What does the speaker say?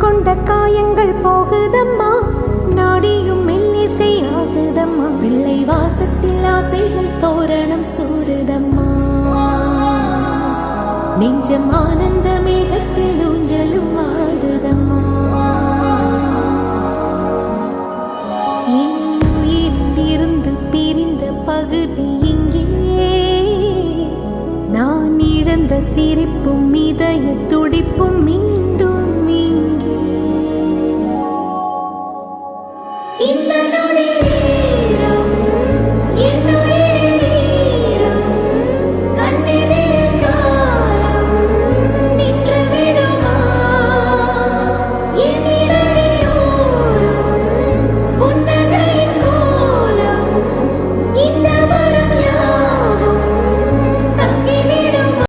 கொண்ட காயங்கள் போகுதம்மா, நாடியும் மெல்லிசை ஆகுதம்மா, வெள்ளை வாசத்தில் ஆசைகள் தோரணம் சூடுதம்மா, நெஞ்சம் ஆனந்த மேகத்தில் ஊஞ்சலும் ஆடுதம்மா. என் உயிரிலிருந்து பிரிந்த பகுதி இங்கே, நான் இழந்த சிரிப்பும் இதய துடிப்பும்